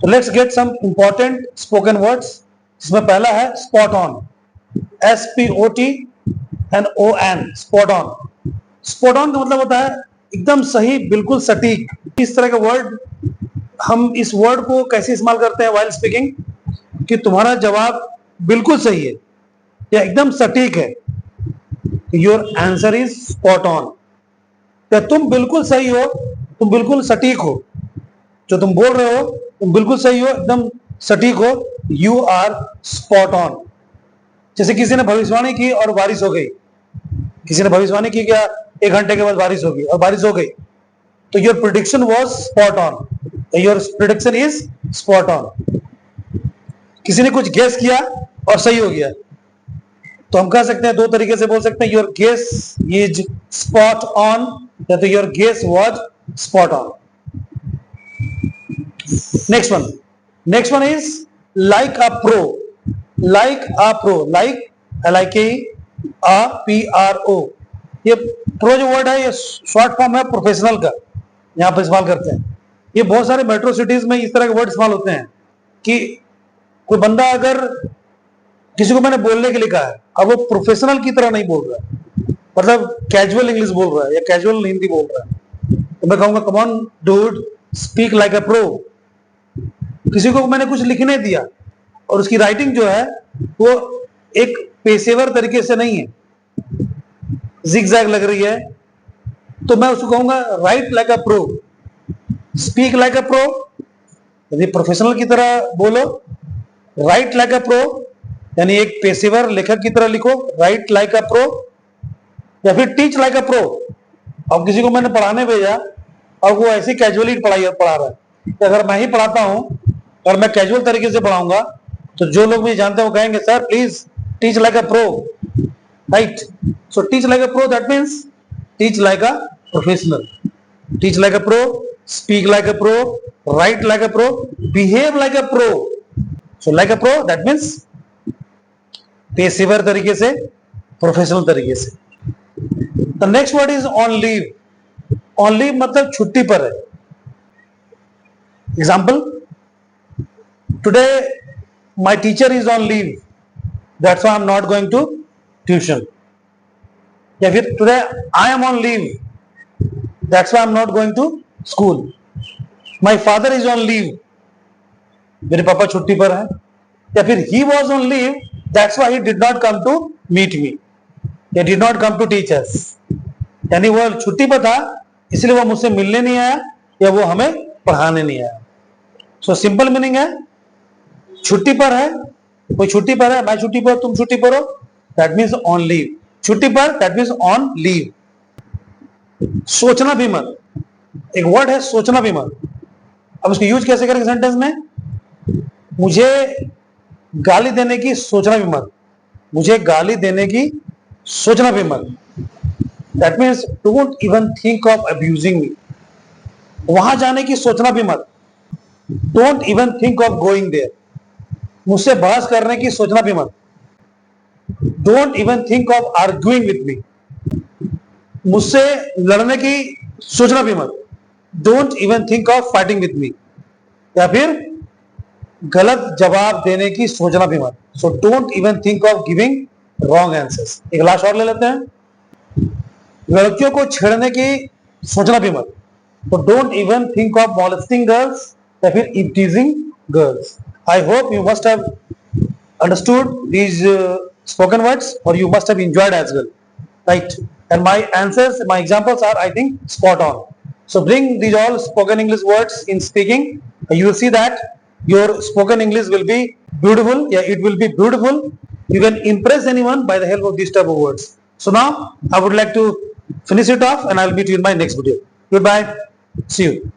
So let's get some important spoken words. इसमें पहला है spot on, SPOTNON, spot on. Spot on का मतलब होता है एकदम सही, बिल्कुल सटीक. इस तरह का वर्ड हम इस वर्ड को कैसे इस्तेमाल करते हैं while speaking कि तुम्हारा जवाब बिल्कुल सही है या एकदम सटीक है. Your answer is spot on. या तुम बिल्कुल सही हो, तुम बिल्कुल सटीक हो, जो तुम बोल रहे हो तुम बिल्कुल सही हो, एकदम सटीक हो. You are spot on. जैसे किसी ने भविष्यवाणी की और बारिश हो गई. किसी ने भविष्यवाणी की क्या 1 घंटे के बाद बारिश होगी और बारिश हो गई, तो your prediction was spot on. Your prediction is spot on. किसी ने कुछ गेस किया और सही हो गया, तो हम कह सकते हैं, 2 तरीके से बोल सकते हैं, your guess is spot on या तो your guess was spot on. Next one is like a pro. Like a pro, like LIKE APRO. ये प्रो जो वर्ड है ये शॉर्ट फॉर्म है प्रोफेशनल का, यहां पर इस्तेमाल करते हैं. ये बहुत सारे मेट्रो सिटीज में इस तरह के वर्ड इस्तेमाल होते हैं कि कोई बंदा अगर किसी को मैंने बोलने के लिए कहा है, अब वो प्रोफेशनल की तरह नहीं बोल रहा है, मतलब कैजुअल इंग्लिश बोल रहा है या कैजुअल हिंदी बोल रहा है, तो मैं कहूंगा come on dude speak like a pro. किसी को मैंने कुछ लिखने दिया और उसकी राइटिंग जो है वो एक पेशेवर तरीके से नहीं है, जिगजैग लग रही है, तो मैं उसको कहूंगा right like a pro, speak like a pro. यदि प्रोफेशनल की तरह बोलो, राइट लाइक अ प्रो यानी एक पेशेवर लेखक की तरह लिखो, राइट लाइक अ प्रो. या फिर टीच लाइक अ प्रो. अब किसी को मैंने पढ़ाने भेजा और वो ऐसी कैजुअली पढ़ा रहा है, तो अगर मैं ही पढ़ाता हूं और मैं कैजुअल तरीके से पढ़ाऊंगा तो जो लोग मुझे जानते हैं वो कहेंगे sir please teach like a pro, right. So teach like a pro that means teach like a professional. Teach like a pro, speak like a pro, right like a pro, behave like a pro. So like a pro that means पेशेवर तरीके से, professional तरीके से. The next word is on leave. On leave मतलब छुट्टी पर है. Example, today my teacher is on leave that's why I am not going to tuition. या फिर today I am on leave that's why I am not going to school. My father is on leave, मेरे पापा छुट्टी पर है. या फिर he was on leave that's why he did not come to meet me, he did not come to teach us. यानी वो छुट्टी पर था इसलिए वो मुझसे मिलने नहीं आया या वो हमें पढ़ाने नहीं आया. सो सिंपल मीनिंग है छुट्टी पर है, कोई छुट्टी पर है, मैं छुट्टी पर, तुम छुट्टी पर हो, दैट मीन्स ऑन लीव. छुट्टी पर दैट मीन्स ऑन लीव. सोचना भी मत, एक वर्ड है सोचना भी मत. अब उसको यूज कैसे करेंगे सेंटेंस में? मुझे गाली देने की सोचना भी मत. मुझे गाली देने की सोचना भी मत. That means don't even think of abusing me. वहां जाने की सोचना भी मत. Don't even think of going there. मुझसे बहस करने की सोचना भी मत. Don't even think of arguing with me. मुझसे लड़ने की सोचना भी मत. Don't even think of fighting with me. या फिर गलत जवाब देने की सोचना भी मत. So don't even think of giving wrong answers. एक लास्ट और ले लेते हैं. लड़कियों को छेड़ने की सोचना भी मत. तो don't even think of molesting girls या फिर teasing girls. I hope you must have understood these spoken words or you must have enjoyed as well, right? And my answers, my examples are I think spot on. So bring these all spoken English words in speaking. You will see that your spoken English will be beautiful. Yeah, it will be beautiful. You can impress anyone by the help of these type of words. So now I would like to finish it off and I'll meet you in my next video. Goodbye. See you.